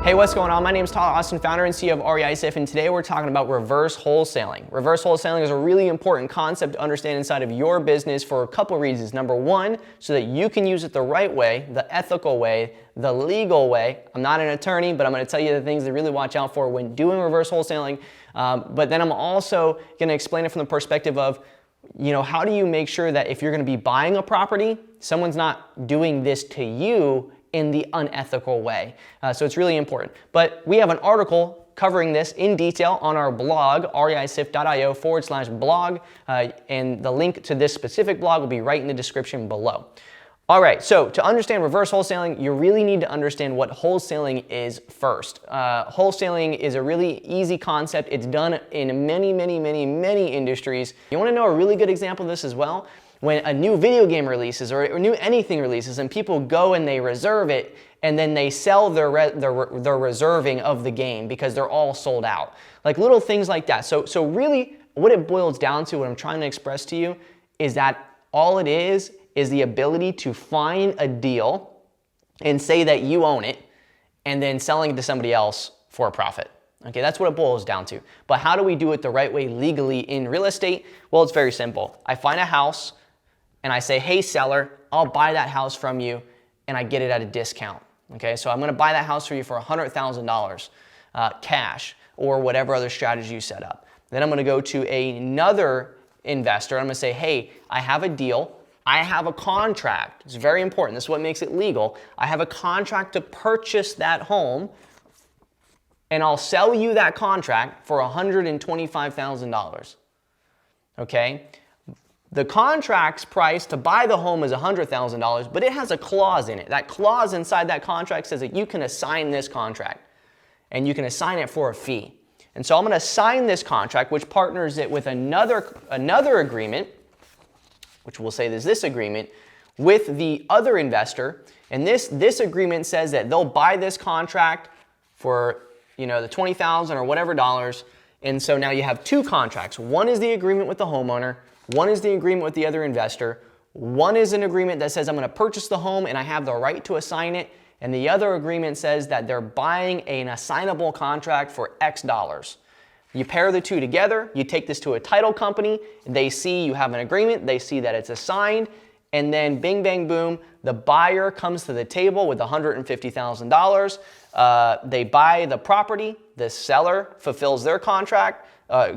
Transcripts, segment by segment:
Hey, what's going on? My name is Tyler Austin, founder and CEO of REISift, and today we're talking about reverse wholesaling. Reverse wholesaling is a really important concept to understand inside of your business for a couple of reasons. Number one, so that you can use it the right way, the ethical way, the legal way. I'm not an attorney, but I'm going to tell you the things to really watch out for when doing reverse wholesaling. But then I'm also going to explain it from the perspective of, how do you make sure that if you're going to be buying a property, someone's not doing this to you in the unethical way. So it's really important. But we have an article covering this in detail on our blog, reisift.io/blog, and the link to this specific blog will be right in the description below. All right, so to understand reverse wholesaling, you really need to understand what wholesaling is first. Wholesaling is a really easy concept. It's done in many industries. You want to know a really good example of this as well? When a new video game releases or new anything releases and people go and they reserve it and then they sell their reserving of the game because they're all sold out. Like little things like that. So really what it boils down to, what I'm trying to express to you, is that all it is the ability to find a deal and say that you own it and then selling it to somebody else for a profit. Okay, that's what it boils down to. But how do we do it the right way legally in real estate? Well, it's very simple. I find a house and I say, hey seller, I'll buy that house from you, and I get it at a discount. Okay, so I'm gonna buy that house for you for $100,000 cash or whatever other strategy you set up. Then I'm gonna go to another investor. I'm gonna say, hey, I have a deal. I have a contract. It's very important. This is what makes it legal. I have a contract to purchase that home, and I'll sell you that contract for $125,000. Okay? The contract's price to buy the home is $100,000, but it has a clause in it. That clause inside that contract says that you can assign this contract, and you can assign it for a fee. And so I'm going to assign this contract, which partners it with another agreement, which we'll say is this agreement, with the other investor. And this agreement says that they'll buy this contract for the $20,000 or whatever dollars. And so now you have two contracts. One is the agreement with the homeowner. One is the agreement with the other investor. One is an agreement that says I'm going to purchase the home and I have the right to assign it. And the other agreement says that they're buying an assignable contract for X dollars. You pair the two together, you take this to a title company, they see you have an agreement, they see that it's assigned, and then bing, bang, boom, the buyer comes to the table with $150,000. They buy the property, the seller fulfills their contract,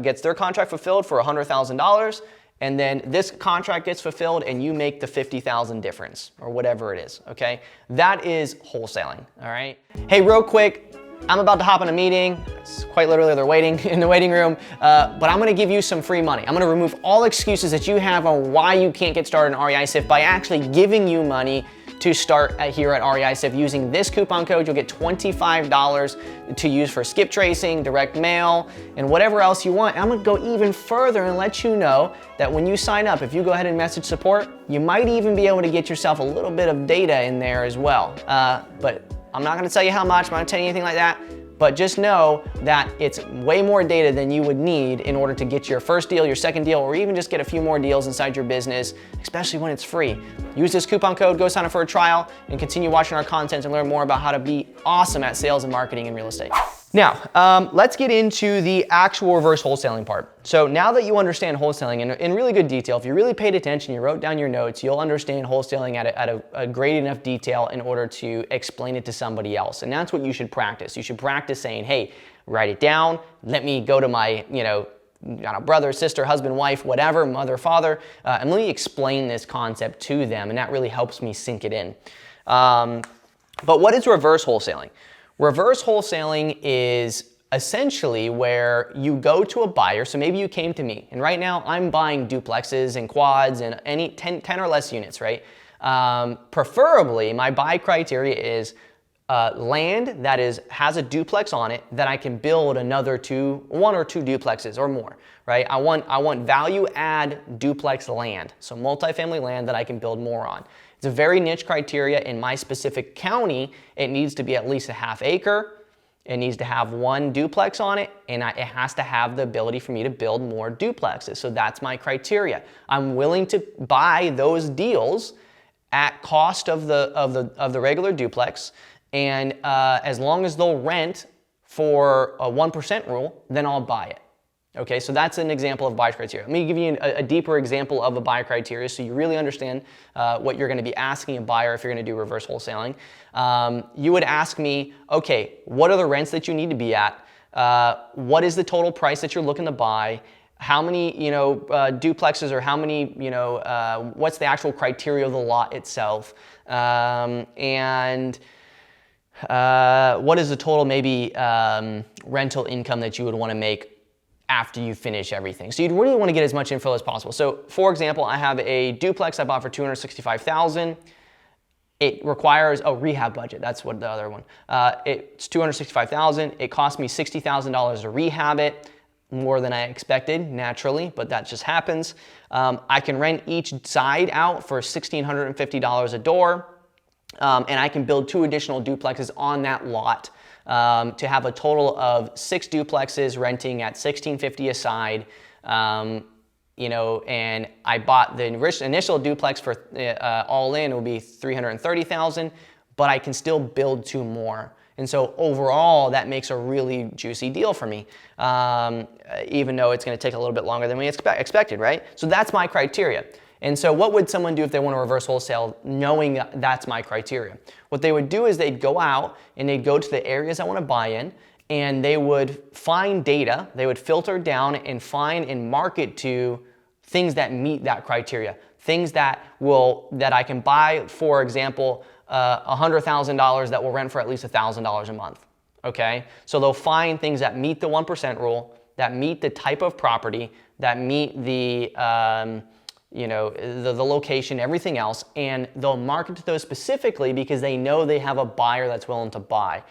gets their contract fulfilled for $100,000, and then this contract gets fulfilled and you make the $50,000 difference or whatever it is, okay? That is wholesaling, all right? Hey, real quick, I'm about to hop in a meeting. It's quite literally they're waiting in the waiting room, but I'm gonna give you some free money. I'm gonna remove all excuses that you have on why you can't get started in REISift by actually giving you money to start here at REISift. Using this coupon code, you'll get $25 to use for skip tracing, direct mail, and whatever else you want. And I'm gonna go even further and let you know that when you sign up, if you go ahead and message support, you might even be able to get yourself a little bit of data in there as well. But I'm not gonna tell you how much, I'm not gonna tell you anything like that, but just know that it's way more data than you would need in order to get your first deal, your second deal, or even just get a few more deals inside your business, especially when it's free. Use this coupon code, go sign up for a trial, and continue watching our content and learn more about how to be awesome at sales and marketing in real estate. Now, let's get into the actual reverse wholesaling part. So now that you understand wholesaling in really good detail, if you really paid attention, you wrote down your notes, you'll understand wholesaling at a great enough detail in order to explain it to somebody else. And that's what you should practice. You should practice saying, hey, write it down, let me go to my, brother, sister, husband, wife, whatever, mother, father, and let me explain this concept to them, and that really helps me sink it in. But what is reverse wholesaling? Reverse wholesaling is essentially where you go to a buyer. So maybe you came to me, and right now I'm buying duplexes and quads and any 10 or less units, right? Preferably, my buy criteria is land that has a duplex on it that I can build one or two duplexes or more, right? I want value add duplex land, so multifamily land that I can build more on. It's a very niche criteria. In my specific county, it needs to be at least a half acre. It needs to have one duplex on it, and it has to have the ability for me to build more duplexes. So that's my criteria. I'm willing to buy those deals at cost of the regular duplex, And as long as they'll rent for a 1% rule, then I'll buy it. Okay, so that's an example of buy criteria. Let me give you a deeper example of a buy criteria so you really understand what you're going to be asking a buyer if you're going to do reverse wholesaling. You would ask me, okay, what are the rents that you need to be at? What is the total price that you're looking to buy? How many, duplexes, or how many, what's the actual criteria of the lot itself? And what is the total maybe rental income that you would want to make after you finish everything? So you'd really want to get as much info as possible. So for example, I have a duplex I bought for $265,000. It requires a rehab budget. That's what the other one. It's $265,000. It cost me $60,000 to rehab it, more than I expected, naturally, but that just happens. I can rent each side out for $1,650 a door, and I can build 2 additional duplexes on that lot to have a total of 6 duplexes renting at $1,650 a side. And I bought the initial duplex for all in, it will be $330,000, but I can still build 2 more. And so overall, that makes a really juicy deal for me, even though it's going to take a little bit longer than we expected, right? So that's my criteria. And so what would someone do if they want to reverse wholesale knowing that's my criteria? What they would do is they'd go out and they'd go to the areas I want to buy in, and they would find data, they would filter down and find and market to things that meet that criteria. Things that I can buy, for example, $100,000 that will rent for at least $1,000 a month, okay? So they'll find things that meet the 1% rule, that meet the type of property, that meet the location, everything else, and they'll market to those specifically because they know they have a buyer that's willing to buy.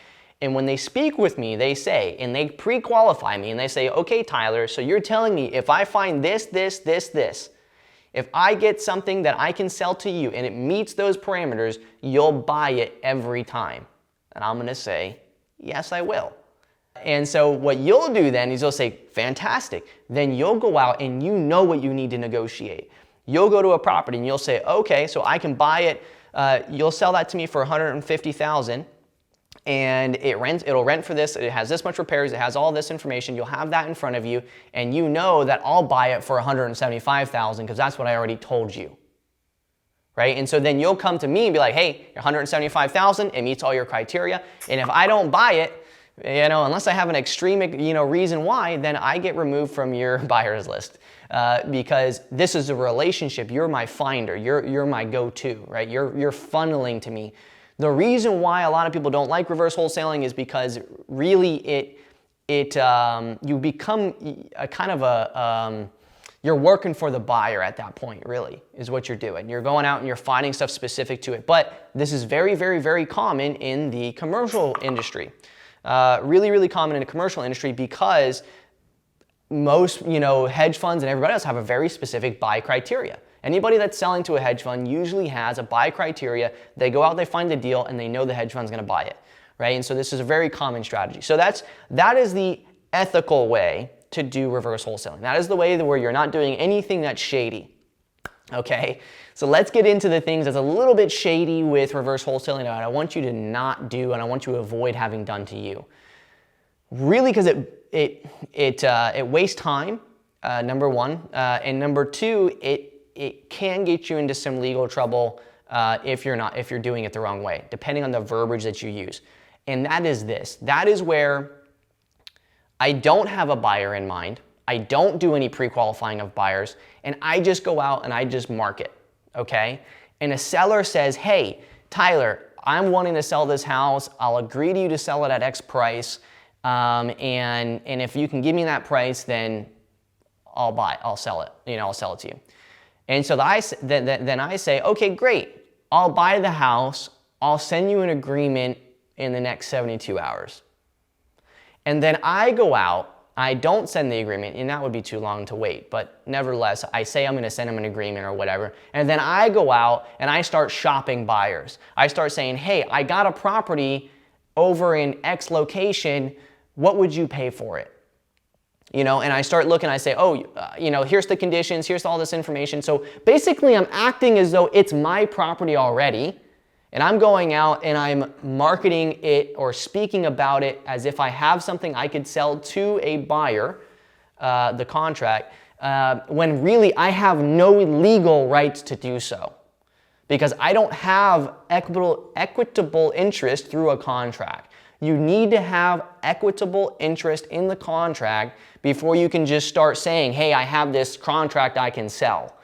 And when they speak with me, they say, and they pre-qualify me, and they say, okay, Tyler, so you're telling me if I find this, if I get something that I can sell to you and it meets those parameters, you'll buy it every time. And I'm gonna say, yes, I will. And so what you'll do then is you'll say, fantastic. Then you'll go out and you know what you need to negotiate. You'll go to a property and you'll say, okay, so I can buy it, you'll sell that to me for $150,000. And it'll rent for this, it has this much repairs, it has all this information, you'll have that in front of you, and you know that I'll buy it for $175,000 because that's what I already told you, right? And so then you'll come to me and be like, hey, $175,000, it meets all your criteria, and if I don't buy it, unless I have an extreme, reason why, then I get removed from your buyer's list because this is a relationship. You're my finder, you're my go-to, right? You're funneling to me. The reason why a lot of people don't like reverse wholesaling is because really you become a kind of you're working for the buyer at that point, really, is what you're doing. You're going out and you're finding stuff specific to it. But this is very, very, very common in the commercial industry. Really, really common in the commercial industry because most, hedge funds and everybody else have a very specific buy criteria. Anybody that's selling to a hedge fund usually has a buy criteria. They go out, they find the deal, and they know the hedge fund's gonna buy it, right? And so this is a very common strategy. So that is the ethical way to do reverse wholesaling. That is the way where you're not doing anything that's shady, okay? So let's get into the things that's a little bit shady with reverse wholesaling that I want you to not do and I want you to avoid having done to you. Really, because it wastes time, number one, and number two, it can get you into some legal trouble if you're doing it the wrong way, depending on the verbiage that you use. And that is this. That is where I don't have a buyer in mind. I don't do any pre-qualifying of buyers, and I just go out and I just market, okay? And a seller says, hey, Tyler, I'm wanting to sell this house. I'll agree to you to sell it at X price, and if you can give me that price, then I'll sell it. I'll sell it to you. And so then I say, okay, great. I'll buy the house. I'll send you an agreement in the next 72 hours. And then I go out, I don't send the agreement, and that would be too long to wait. But nevertheless, I say I'm going to send them an agreement or whatever. And then I go out and I start shopping buyers. I start saying, hey, I got a property over in X location. What would you pay for it? And I start looking, I say, here's the conditions, here's all this information. So basically I'm acting as though it's my property already, and I'm going out and I'm marketing it or speaking about it as if I have something I could sell to a buyer, the contract, when really I have no legal rights to do so because I don't have equitable interest through a contract. You need to have equitable interest in the contract before you can just start saying, hey, I have this contract I can sell.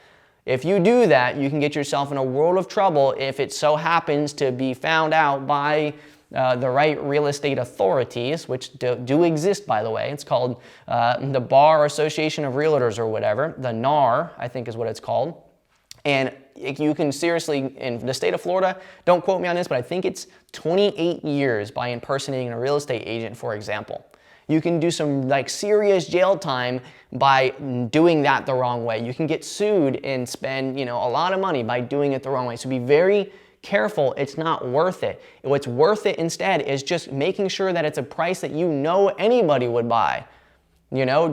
If you do that, you can get yourself in a world of trouble if it so happens to be found out by the right real estate authorities, which do exist, by the way. It's called the Bar Association of Realtors or whatever. The NAR, I think is what it's called. And you can seriously, in the state of Florida, don't quote me on this, but I think it's 28 years by impersonating a real estate agent, for example. You can do some like serious jail time by doing that the wrong way. You can get sued and spend, a lot of money by doing it the wrong way. So be very careful. It's not worth it. What's worth it instead is just making sure that it's a price that anybody would buy.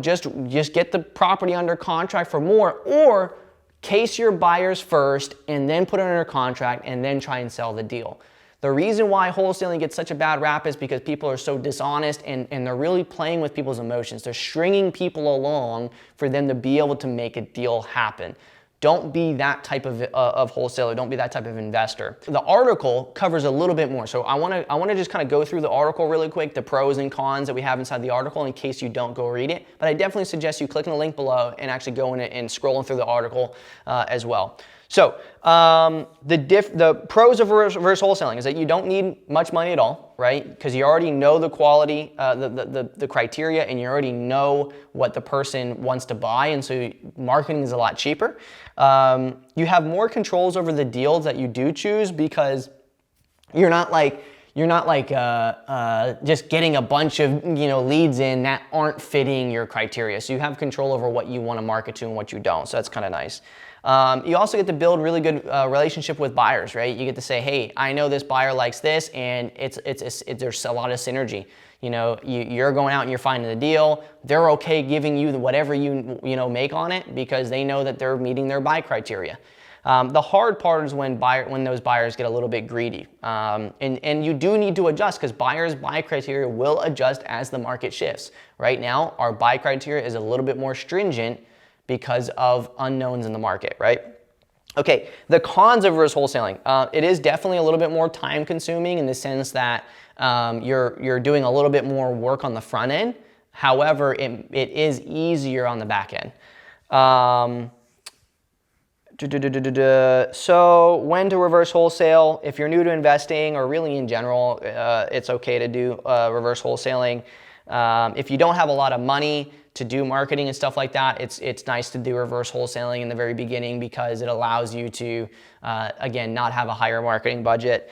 Just get the property under contract for more, or case your buyers first and then put it under contract and then try and sell the deal. The reason why wholesaling gets such a bad rap is because people are so dishonest and they're really playing with people's emotions. They're stringing people along for them to be able to make a deal happen. Don't be that type of wholesaler. Don't be that type of investor. The article covers a little bit more. So I want to just kind of go through the article really quick, the pros and cons that we have inside the article in case you don't go read it. But I definitely suggest you clicking the link below and actually going and scrolling through the article as well. So the pros of reverse wholesaling is that you don't need much money at all, right? Because you already know the quality, the criteria, and you already know what the person wants to buy, and so marketing is a lot cheaper. You have more controls over the deals that you do choose because you're not just getting a bunch of leads in that aren't fitting your criteria. So you have control over what you want to market to and what you don't. So that's kind of nice. You also get to build really good relationship with buyers, right? You get to say, hey, I know this buyer likes this, and there's a lot of synergy. You're going out and you're finding the deal. They're okay giving you whatever you make on it because they know that they're meeting their buy criteria. The hard part is when those buyers get a little bit greedy. And you do need to adjust because buyers' buy criteria will adjust as the market shifts. Right now, our buy criteria is a little bit more stringent because of unknowns in the market, right? Okay, the cons of reverse wholesaling. It is definitely a little bit more time consuming in the sense that you're doing a little bit more work on the front end. However, it is easier on the back end. So when to reverse wholesale? If you're new to investing or really in general, it's okay to do reverse wholesaling. If you don't have a lot of money to do marketing and stuff like that, it's nice to do reverse wholesaling in the very beginning because it allows you to, again, not have a higher marketing budget.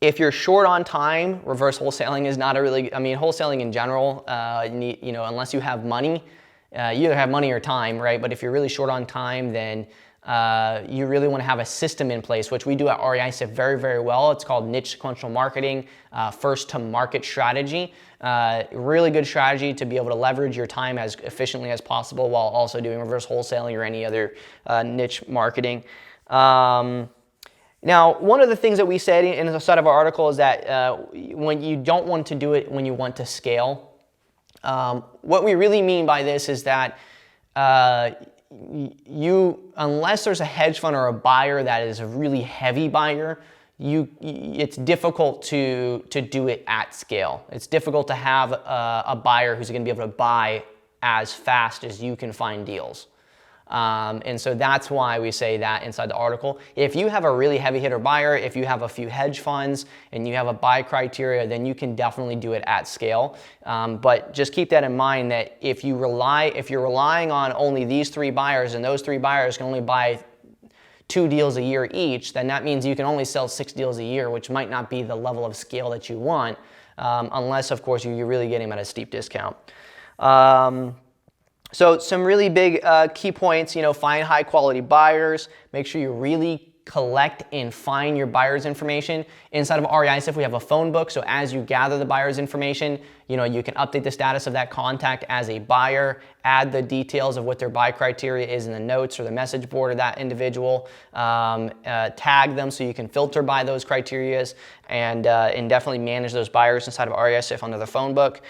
If you're short on time, reverse wholesaling is not wholesaling in general, unless you have money, you either have money or time, right? But if you're really short on time, then you really want to have a system in place, which we do at REISift very, very well. It's called niche sequential marketing, first to market strategy. Really good strategy to be able to leverage your time as efficiently as possible while also doing reverse wholesaling or any other niche marketing. Now, one of the things that we said in the side of our article is that when you don't want to do it when you want to scale, what we really mean by this is that unless there's a hedge fund or a buyer that is a really heavy buyer, it's difficult to do it at scale. It's difficult to have a buyer who's going to be able to buy as fast as you can find deals. And so that's why we say that inside the article. If you have a really heavy hitter buyer, if you have a few hedge funds and you have a buy criteria, then you can definitely do it at scale. But just keep that in mind that if you're relying on only these three buyers and those three buyers can only buy 2 deals a year each, then that means you can only sell 6 deals a year, which might not be the level of scale that you want, unless, of course, you're really getting them at a steep discount. So some really big key points, find high quality buyers, make sure you really collect and find your buyer's information. Inside of REISift, we have a phone book. So as you gather the buyer's information, you can update the status of that contact as a buyer, add the details of what their buy criteria is in the notes or the message board of that individual, tag them so you can filter by those criterias, and definitely manage those buyers inside of REISift under the phone book.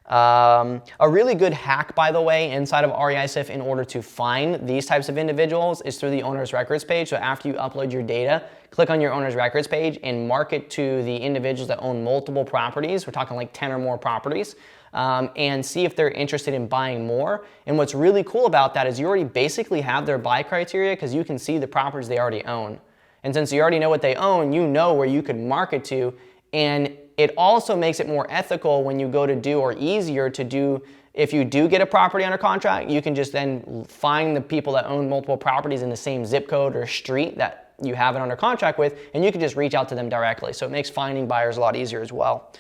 A really good hack, by the way, inside of REISift in order to find these types of individuals is through the owner's records page. So after you upload your data, click on your owner's records page and mark it to the individuals that own multiple properties. We're talking like 10 or more properties. And see if they're interested in buying more. And what's really cool about that is you already basically have their buy criteria because you can see the properties they already own. And since you already know what they own, you know where you can market to. And it also makes it more ethical when you go to do, or easier to do, if you do get a property under contract, you can just then find the people that own multiple properties in the same zip code or street that you have it under contract with, and you can just reach out to them directly. So it makes finding buyers a lot easier as well.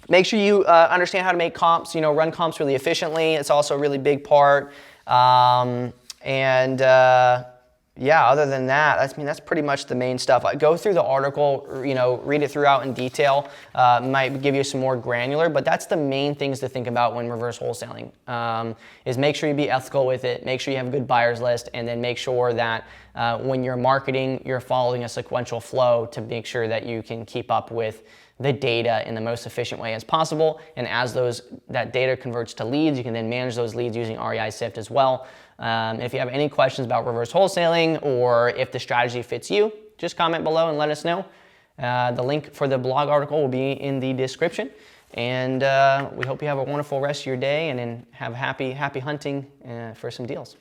Make sure you understand how to make comps, run comps really efficiently. It's also a really big part. Yeah, other than that, that's pretty much the main stuff. Go through the article, read it throughout in detail. Might give you some more granular, but that's the main things to think about when reverse wholesaling. Is make sure you be ethical with it, make sure you have a good buyers list, and then make sure that when you're marketing, you're following a sequential flow to make sure that you can keep up with the data in the most efficient way as possible. And as that data converts to leads, you can then manage those leads using REISift as well. If you have any questions about reverse wholesaling or if the strategy fits you, just comment below and let us know. The link for the blog article will be in the description. And we hope you have a wonderful rest of your day and then have happy hunting for some deals.